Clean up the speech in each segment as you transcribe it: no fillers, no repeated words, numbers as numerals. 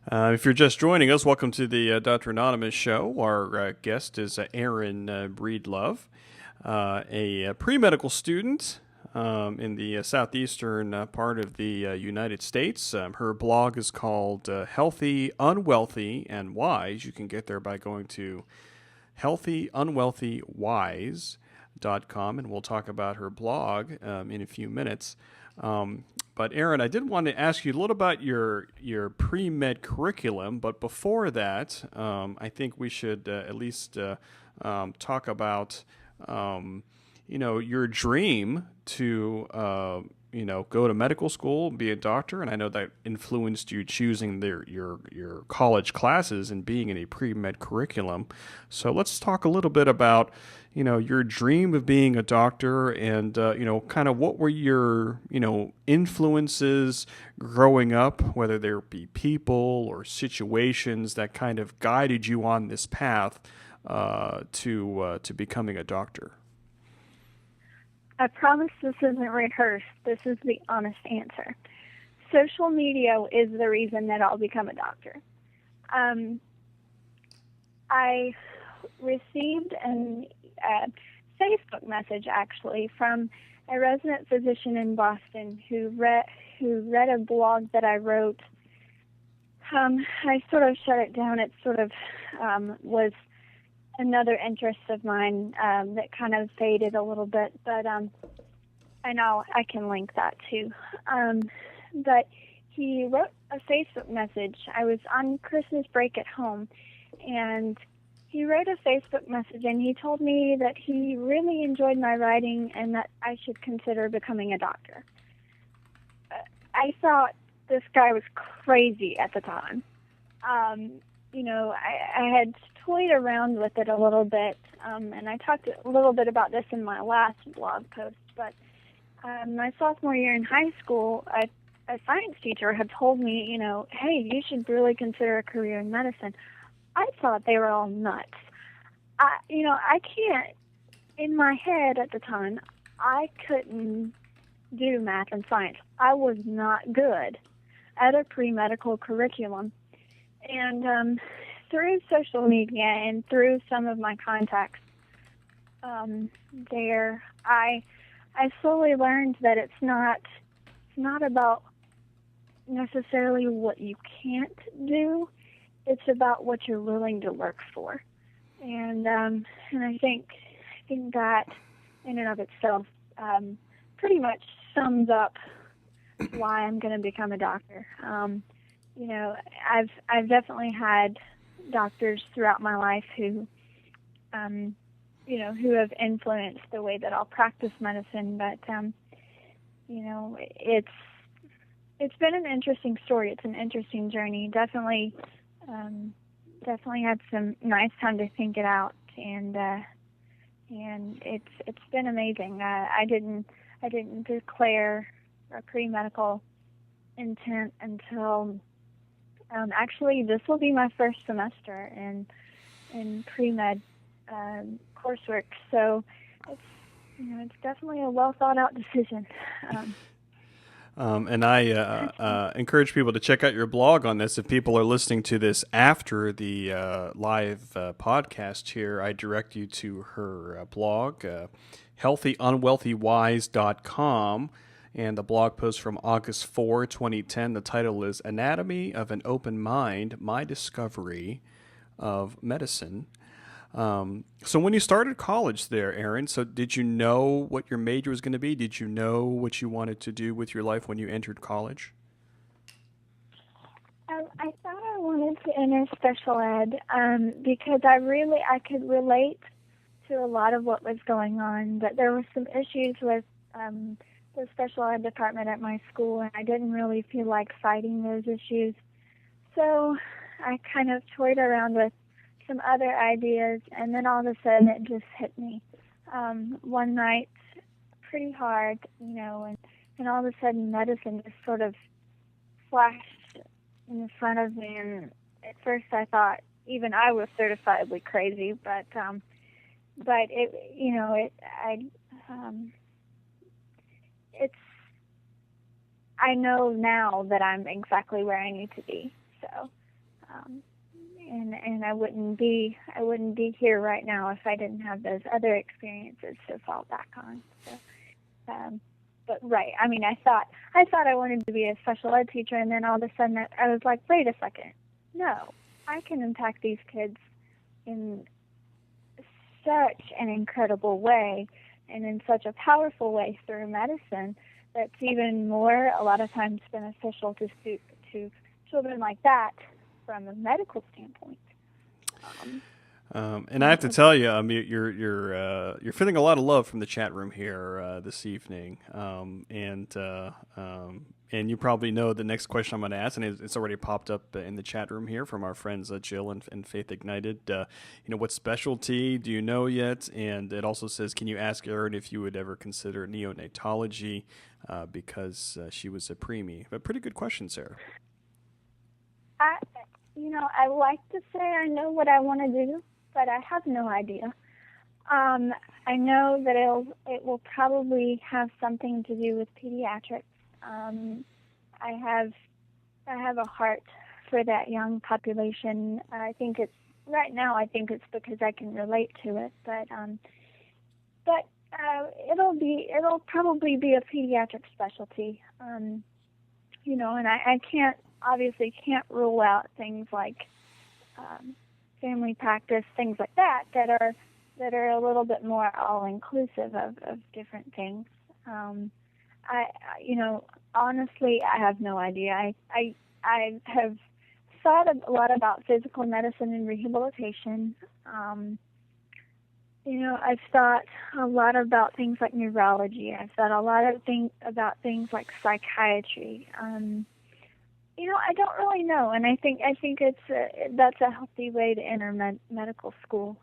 If you're just joining us, welcome to the Dr. Anonymous show. Our guest is Erin Breedlove, a pre-medical student in the southeastern part of the United States. Her blog is called Healthy, Unwealthy, and Wise. You can get there by going to healthyunwealthywise.com, and we'll talk about her blog in a few minutes. But Erin, I did want to ask you a little about your pre-med curriculum. But before that, I think we should at least talk about your dream to go to medical school, be a doctor, and I know that influenced you choosing your college classes and being in a pre-med curriculum. So let's talk a little bit about your dream of being a doctor and kind of what were your influences growing up, whether there be people or situations that kind of guided you on this path to becoming a doctor. I promise this isn't rehearsed. This is the honest answer. Social media is the reason that I'll become a doctor. I received a Facebook message, actually, from a resident physician in Boston who read a blog that I wrote. I sort of shut it down. It sort of was another interest of mine that kind of faded a little bit, but I know I can link that too. But he wrote a Facebook message. I was on Christmas break at home, and he wrote a Facebook message, and he told me that he really enjoyed my writing and that I should consider becoming a doctor. I thought this guy was crazy at the time. I had toyed around with it a little bit, and I talked a little bit about this in my last blog post, but my sophomore year in high school, a science teacher had told me, hey, you should really consider a career in medicine. I thought they were all nuts. I can't, in my head at the time, I couldn't do math and science. I was not good at a pre-medical curriculum. And through social media and through some of my contacts there, I slowly learned that it's not about necessarily what you can't do. It's about what you're willing to work for, and I think that in and of itself pretty much sums up why I'm going to become a doctor. I've definitely had doctors throughout my life who have influenced the way that I'll practice medicine, but it's been an interesting story. It's an interesting journey. Definitely had some nice time to think it out, and it's been amazing. I didn't declare a pre-medical intent until actually this will be my first semester in pre-med coursework. So it's definitely a well thought out decision. And I encourage people to check out your blog on this. If people are listening to this after the live podcast here, I direct you to her blog, healthyunwealthywise.com, and the blog post from August 4, 2010. The title is Anatomy of an Open Mind, My Discovery of Medicine. So when you started college there, Erin, so did you know what your major was going to be? Did you know what you wanted to do with your life when you entered college? I thought I wanted to enter special ed because I could relate to a lot of what was going on, but there were some issues with the special ed department at my school, and I didn't really feel like fighting those issues. So I kind of toyed around with some other ideas, and then all of a sudden it just hit me one night pretty hard, and all of a sudden medicine just sort of flashed in front of me, and at first I thought even I was certifiably crazy, but I know now that I'm exactly where I need to be. So Um, and I wouldn't be here right now if I didn't have those other experiences to fall back on. So, but right, I mean, I thought I wanted to be a special ed teacher, and then all of a sudden I was like, wait a second, no, I can impact these kids in such an incredible way, and in such a powerful way through medicine that's even more, a lot of times, beneficial to children like that from a medical standpoint. And I have to tell you, you're feeling a lot of love from the chat room here this evening, and you probably know the next question I'm going to ask, and it's already popped up in the chat room here from our friends Jill and Faith Ignited. What specialty do you know yet? And it also says, can you ask Erin if you would ever consider neonatology because she was a preemie? But pretty good question, Sarah. I like to say I know what I want to do, but I have no idea. I know that it will probably have something to do with pediatrics. I have a heart for that young population. I think it's because I can relate to it, but it'll probably be a pediatric specialty. And I obviously can't rule out things like family practice, things like that are a little bit more all-inclusive of different things. Honestly, I have no idea. I have thought a lot about physical medicine and rehabilitation. I've thought a lot about things like neurology. I've thought a lot about things like psychiatry. I don't really know, and I think that's a healthy way to enter medical school.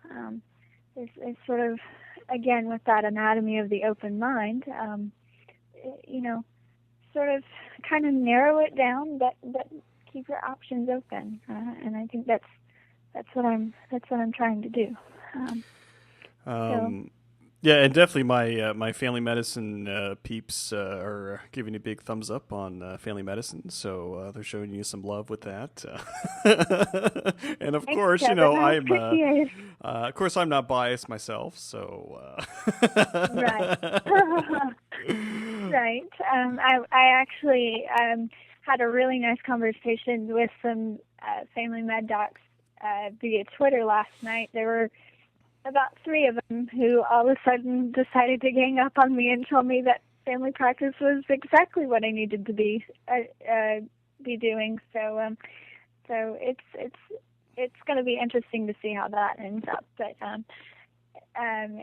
It's sort of, again, with that anatomy of the open mind, sort of kind of narrow it down, but keep your options open, and I think that's what I'm trying to do. Yeah, and definitely my family medicine peeps are giving a big thumbs up on family medicine, so they're showing you some love with that. And of course, I'm not biased myself, so. Right. Right. I actually had a really nice conversation with some family med docs via Twitter last night. There were about 3 of them who all of a sudden decided to gang up on me and tell me that family practice was exactly what I needed to be doing. So it's going to be interesting to see how that ends up. But and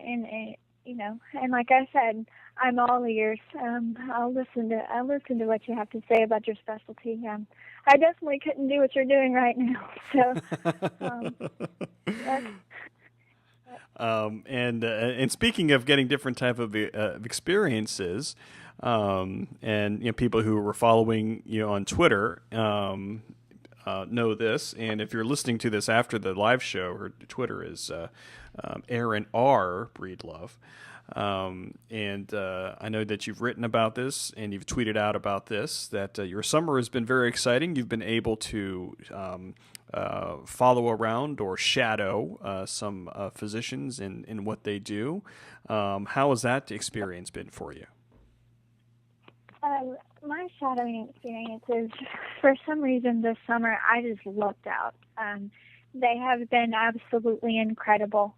like I said, I'm all ears. I'll listen to what you have to say about your specialty. I definitely couldn't do what you're doing right now. So. And speaking of getting different type of experiences, and people who were following you on Twitter know this, and if you're listening to this after the live show, her Twitter is Erin R. Breedlove. And I know that you've written about this and you've tweeted out about this, that your summer has been very exciting. You've been able to follow around or shadow some physicians in what they do. How has that experience been for you? My shadowing experiences, for some reason this summer, I just lucked out. They have been absolutely incredible.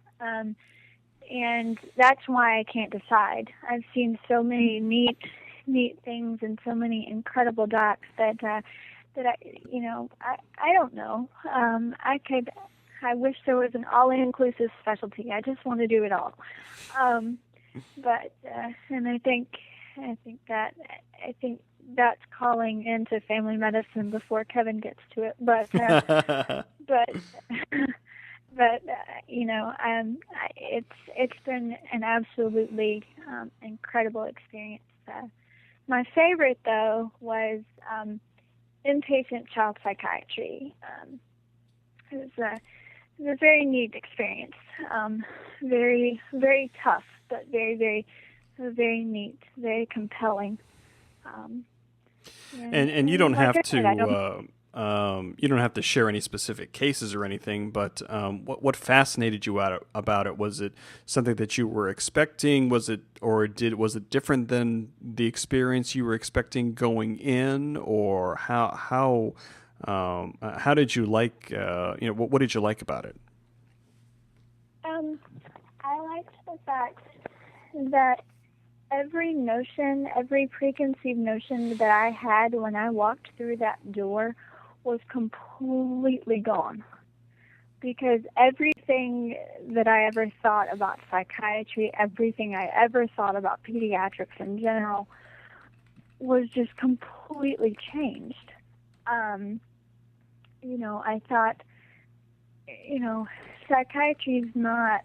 And that's why I can't decide. I've seen so many neat things and so many incredible docs that I don't know. I wish there was an all-inclusive specialty. I just want to do it all. But and I think that's calling into family medicine before Kevin gets to it. But it's been an absolutely incredible experience. My favorite, though, was inpatient child psychiatry. It was a very neat experience. Very, very tough, but very, very, very neat, very compelling. And you don't have to. you don't have to share any specific cases or anything, but what fascinated you about it? Was it something that you were expecting? Was it different than the experience you were expecting going in, or how did you like what did you like about it? I liked the fact that every preconceived notion that I had when I walked through that door was completely gone. Because everything that I ever thought about psychiatry, everything I ever thought about pediatrics in general, was just completely changed. I thought, psychiatry is not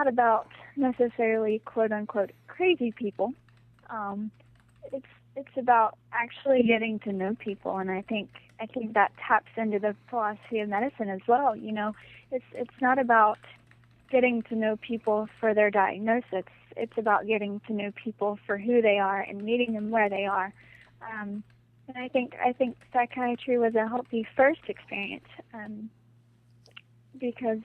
about necessarily quote unquote crazy people. Um, it's about actually getting to know people, and I think that taps into the philosophy of medicine as well. It's not about getting to know people for their diagnosis. It's about getting to know people for who they are and meeting them where they are. And I think psychiatry was a healthy first experience, because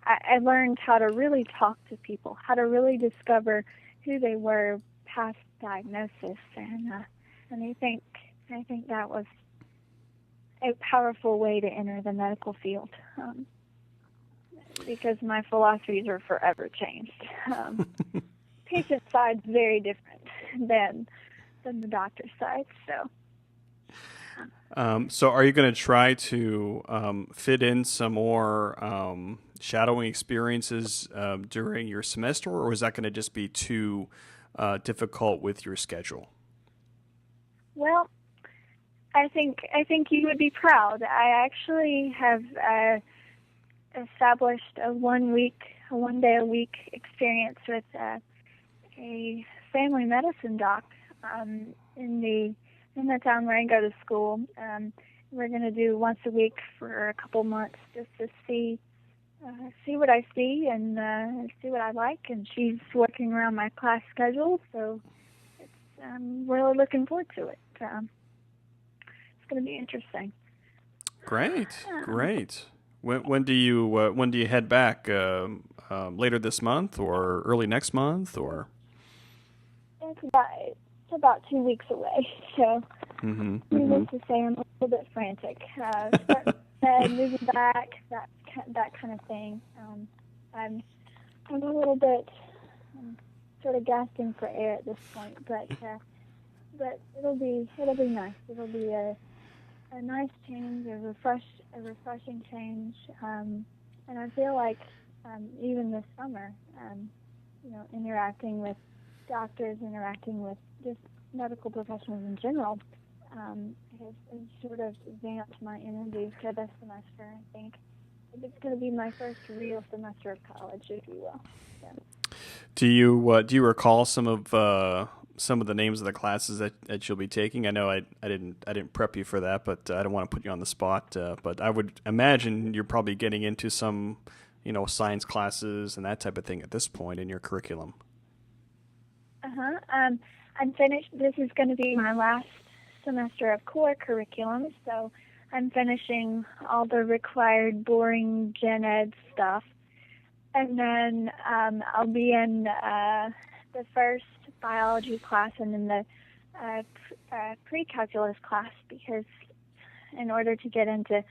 I learned how to really talk to people, how to really discover who they were past diagnosis, and I think that was a powerful way to enter the medical field, because my philosophies are forever changed. Patient side's very different than the doctor's side, so. So are you going to try to fit in some more shadowing experiences during your semester, or is that going to just be too difficult with your schedule? Well, I think you would be proud. I actually have established a one day a week experience with a family medicine doc in the town where I go to school. We're going to do once a week for a couple months just to see what I see and see what I like. And she's working around my class schedule, so I'm really looking forward to it. It's going to be interesting. Great. When do you head back? Later this month or early next month, or? It's about 2 weeks away, so needless to say, I'm a little bit frantic. Moving back, that kind of thing. I'm a little bit sort of gasping for air at this point, but it'll be nice. It'll be a nice change, a refreshing change, and I feel like even this summer, interacting with doctors, interacting with just medical professionals in general, has sort of vamped my energy for this semester. I think it's going to be my first real semester of college, if you will. So. Do you recall some of the names of the classes that you'll be taking? I know I didn't prep you for that, but I don't want to put you on the spot. But I would imagine you're probably getting into some, science classes and that type of thing at this point in your curriculum. I'm finished. This is going to be my last semester of core curriculum, so I'm finishing all the required boring gen ed stuff. And then I'll be in the first biology class and then the pre-calculus class, because in order to get into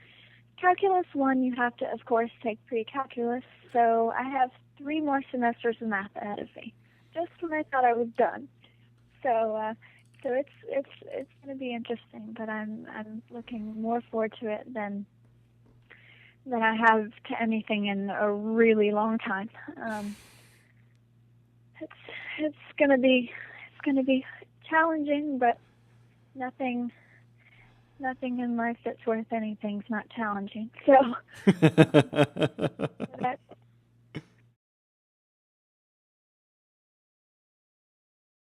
Calculus 1, you have to, of course, take pre-calculus. So I have 3 more semesters of math ahead of me, just when I thought I was done. So it's going to be interesting, but I'm looking more forward to it than I have to anything in a really long time. It's going to be challenging, but nothing in life that's worth anything's not challenging. So